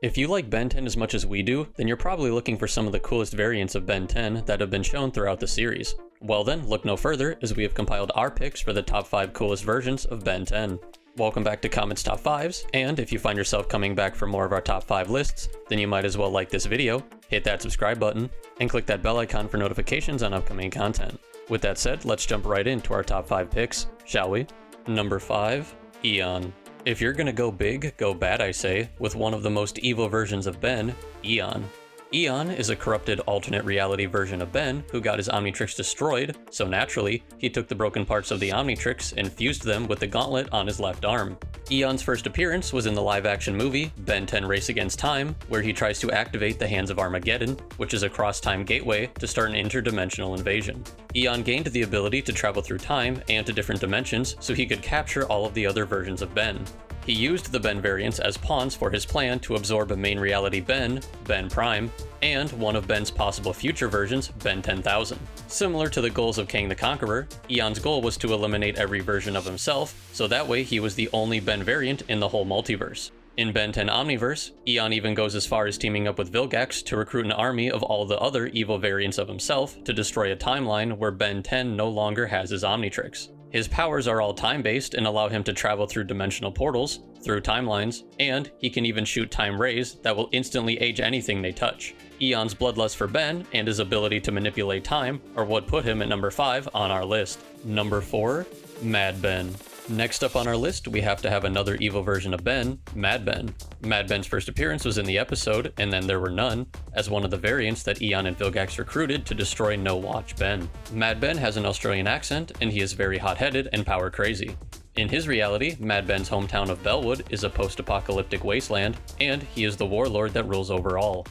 If you like Ben 10 as much as we do, then you're probably looking for some of the coolest variants of Ben 10 that have been shown throughout the series. Well then, look no further as we have compiled our picks for the top 5 coolest versions of Ben 10. Welcome back to Comet's Top 5s, and if you find yourself coming back for more of our top 5 lists, then you might as well like this video, hit that subscribe button, and click that bell icon for notifications on upcoming content. With that said, let's jump right into our top 5 picks, shall we? Number 5, Eon. If you're gonna go big, go bad I say, with one of the most evil versions of Ben, Eon. Eon is a corrupted alternate reality version of Ben who got his Omnitrix destroyed, so naturally, he took the broken parts of the Omnitrix and fused them with the gauntlet on his left arm. Eon's first appearance was in the live-action movie Ben 10 Race Against Time, where he tries to activate the Hands of Armageddon, which is a cross-time gateway to start an interdimensional invasion. Eon gained the ability to travel through time and to different dimensions so he could capture all of the other versions of Ben. He used the Ben variants as pawns for his plan to absorb a main reality Ben, Ben Prime, and one of Ben's possible future versions, Ben 10,000. Similar to the goals of Kang the Conqueror, Eon's goal was to eliminate every version of himself, so that way he was the only Ben variant in the whole multiverse. In Ben 10 Omniverse, Eon even goes as far as teaming up with Vilgax to recruit an army of all the other evil variants of himself to destroy a timeline where Ben 10 no longer has his Omnitrix. His powers are all time-based and allow him to travel through dimensional portals, through timelines, and he can even shoot time rays that will instantly age anything they touch. Eon's bloodlust for Ben and his ability to manipulate time are what put him at number 5 on our list. Number 4, Mad Ben. Next up on our list, we have to have another evil version of Ben, Mad Ben. Mad Ben's first appearance was in the episode, and then there were none, as one of the variants that Eon and Vilgax recruited to destroy No Watch Ben. Mad Ben has an Australian accent, and he is very hot-headed and power-crazy. In his reality, Mad Ben's hometown of Bellwood is a post-apocalyptic wasteland, and he is the warlord that rules over all.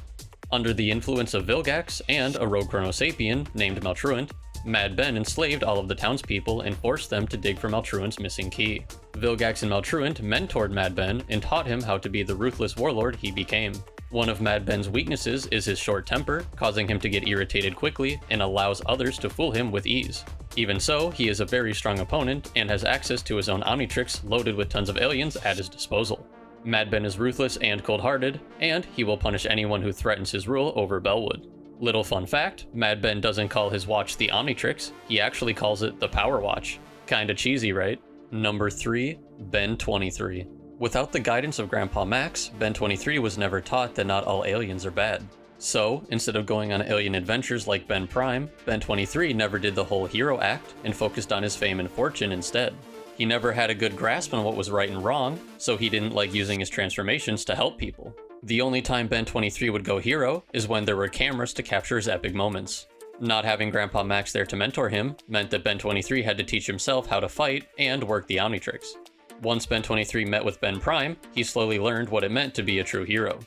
Under the influence of Vilgax and a rogue Chronosapien named Maltruant, Mad Ben enslaved all of the townspeople and forced them to dig for Maltruant's missing key. Vilgax and Maltruant mentored Mad Ben and taught him how to be the ruthless warlord he became. One of Mad Ben's weaknesses is his short temper, causing him to get irritated quickly and allows others to fool him with ease. Even so, he is a very strong opponent and has access to his own Omnitrix loaded with tons of aliens at his disposal. Mad Ben is ruthless and cold-hearted, and he will punish anyone who threatens his rule over Bellwood. Little fun fact, Mad Ben doesn't call his watch the Omnitrix, he actually calls it the Power Watch. Kinda cheesy, right? Number 3, Ben 23. Without the guidance of Grandpa Max, Ben 23 was never taught that not all aliens are bad. So, instead of going on alien adventures like Ben Prime, Ben 23 never did the whole hero act and focused on his fame and fortune instead. He never had a good grasp on what was right and wrong, so he didn't like using his transformations to help people. The only time Ben 23 would go hero is when there were cameras to capture his epic moments. Not having Grandpa Max there to mentor him meant that Ben 23 had to teach himself how to fight and work the Omnitrix. Once Ben 23 met with Ben Prime, he slowly learned what it meant to be a true hero.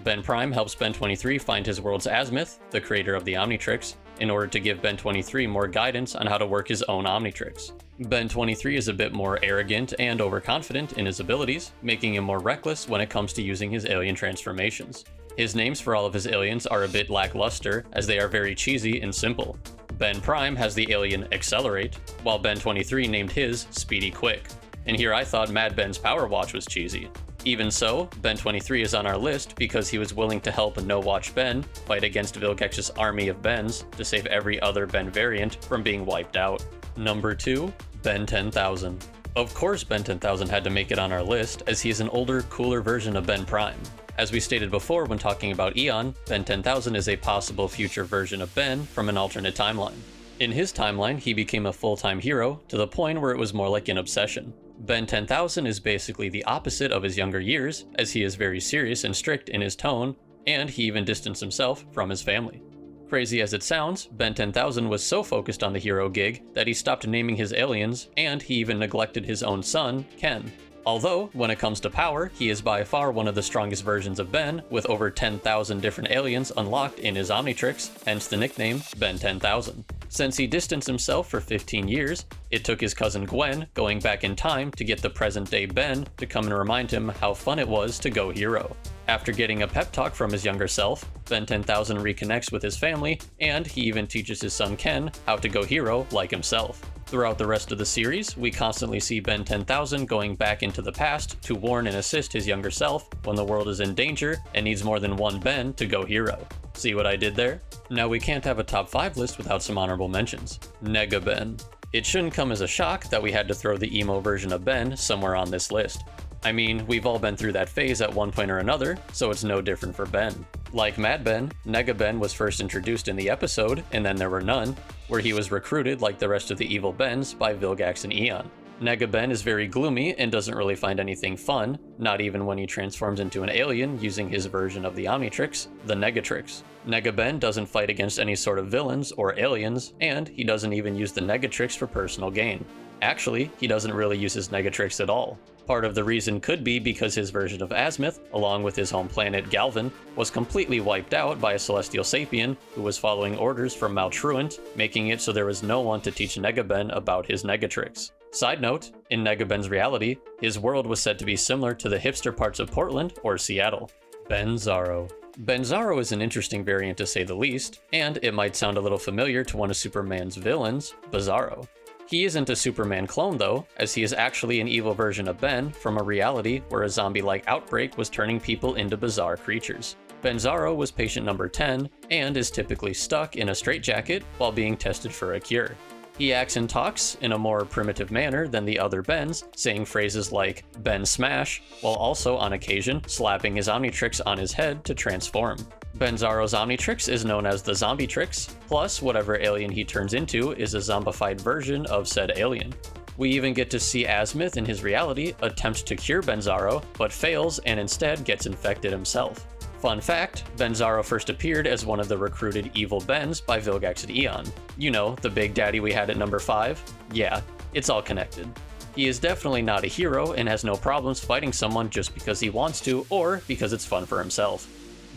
Ben Prime helps Ben 23 find his world's Azimuth, the creator of the Omnitrix, in order to give Ben 23 more guidance on how to work his own Omnitrix. Ben 23 is a bit more arrogant and overconfident in his abilities, making him more reckless when it comes to using his alien transformations. His names for all of his aliens are a bit lackluster, as they are very cheesy and simple. Ben Prime has the alien Accelerate, while Ben 23 named his Speedy Quick. And here I thought Mad Ben's Power Watch was cheesy. Even so, Ben 23 is on our list because he was willing to help No Watch Ben fight against Vilgax's army of Bens to save every other Ben variant from being wiped out. Number 2, Ben 10,000. Of course Ben 10,000 had to make it on our list, as he is an older, cooler version of Ben Prime. As we stated before when talking about Eon, Ben 10,000 is a possible future version of Ben from an alternate timeline. In his timeline, he became a full-time hero to the point where it was more like an obsession. Ben 10,000 is basically the opposite of his younger years, as he is very serious and strict in his tone, and he even distanced himself from his family. Crazy as it sounds, Ben 10,000 was so focused on the hero gig that he stopped naming his aliens, and he even neglected his own son, Ken. Although, when it comes to power, he is by far one of the strongest versions of Ben, with over 10,000 different aliens unlocked in his Omnitrix, hence the nickname Ben 10,000. Since he distanced himself for 15 years, it took his cousin Gwen going back in time to get the present-day Ben to come and remind him how fun it was to go hero. After getting a pep talk from his younger self, Ben 10,000 reconnects with his family, and he even teaches his son Ken how to go hero like himself. Throughout the rest of the series, we constantly see Ben 10,000 going back into the past to warn and assist his younger self when the world is in danger and needs more than one Ben to go hero. See what I did there? Now we can't have a top 5 list without some honorable mentions. Nega Ben. It shouldn't come as a shock that we had to throw the emo version of Ben somewhere on this list. I mean, we've all been through that phase at one point or another, so it's no different for Ben. Like Mad Ben, Nega Ben was first introduced in the episode, and then there were none, where he was recruited like the rest of the evil Bens by Vilgax and Eon. Nega Ben is very gloomy and doesn't really find anything fun, not even when he transforms into an alien using his version of the Omnitrix, the Negatrix. Nega Ben doesn't fight against any sort of villains or aliens, and he doesn't even use the Negatrix for personal gain. Actually, he doesn't really use his Negatrix at all. Part of the reason could be because his version of Azimuth, along with his home planet Galvan, was completely wiped out by a celestial sapien who was following orders from Maltruant, making it so there was no one to teach Nega Ben about his Negatrix. Side note, in Nega Ben's reality, his world was said to be similar to the hipster parts of Portland or Seattle. Benzaro. Benzaro is an interesting variant to say the least, and it might sound a little familiar to one of Superman's villains, Bizarro. He isn't a Superman clone though, as he is actually an evil version of Ben from a reality where a zombie-like outbreak was turning people into bizarre creatures. Benzaro was patient number 10, and is typically stuck in a straitjacket while being tested for a cure. He acts and talks in a more primitive manner than the other Bens, saying phrases like Ben Smash, while also on occasion slapping his Omnitrix on his head to transform. Benzaro's Omnitrix is known as the Zombietrix, plus whatever alien he turns into is a zombified version of said alien. We even get to see Azimuth in his reality attempt to cure Benzaro, but fails and instead gets infected himself. Fun fact, Benzaro first appeared as one of the recruited evil Bens by Vilgax and Eon. You know, the big daddy we had at number 5? Yeah, it's all connected. He is definitely not a hero and has no problems fighting someone just because he wants to or because it's fun for himself.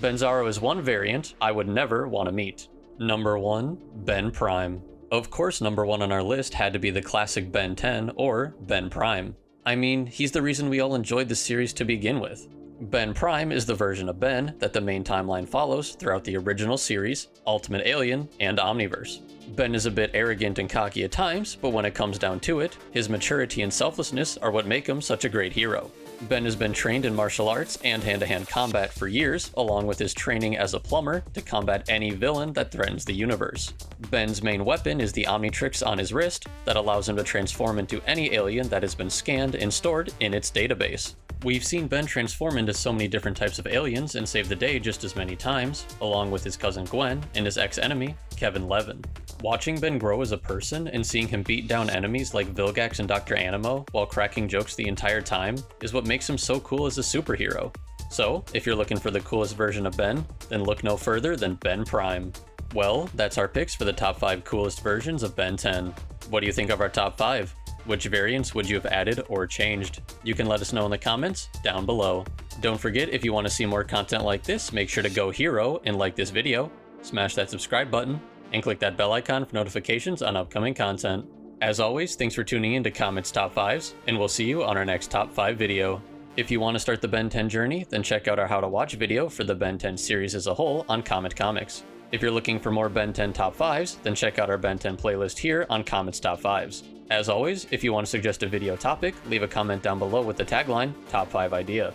Benzaro is one variant I would never want to meet. Number 1, Ben Prime. Of course, number 1 on our list had to be the classic Ben 10 or Ben Prime. I mean, he's the reason we all enjoyed the series to begin with. Ben Prime is the version of Ben that the main timeline follows throughout the original series, Ultimate Alien, and Omniverse. Ben is a bit arrogant and cocky at times, but when it comes down to it, his maturity and selflessness are what make him such a great hero. Ben has been trained in martial arts and hand-to-hand combat for years, along with his training as a plumber to combat any villain that threatens the universe. Ben's main weapon is the Omnitrix on his wrist that allows him to transform into any alien that has been scanned and stored in its database. We've seen Ben transform into so many different types of aliens and save the day just as many times, along with his cousin Gwen and his ex-enemy, Kevin Levin. Watching Ben grow as a person and seeing him beat down enemies like Vilgax and Dr. Animo while cracking jokes the entire time is what makes him so cool as a superhero. So, if you're looking for the coolest version of Ben, then look no further than Ben Prime. Well, that's our picks for the top 5 coolest versions of Ben 10. What do you think of our top 5? Which variants would you have added or changed? You can let us know in the comments down below. Don't forget, if you want to see more content like this, make sure to go hero and like this video, smash that subscribe button, and click that bell icon for notifications on upcoming content. As always, thanks for tuning in to Comet's Top 5s, and we'll see you on our next Top 5 video. If you want to start the Ben 10 journey, then check out our How to Watch video for the Ben 10 series as a whole on Comet Comics. If you're looking for more Ben 10 Top 5s, then check out our Ben 10 playlist here on Comet's Top 5s. As always, if you want to suggest a video topic, leave a comment down below with the tagline, Top 5 Idea.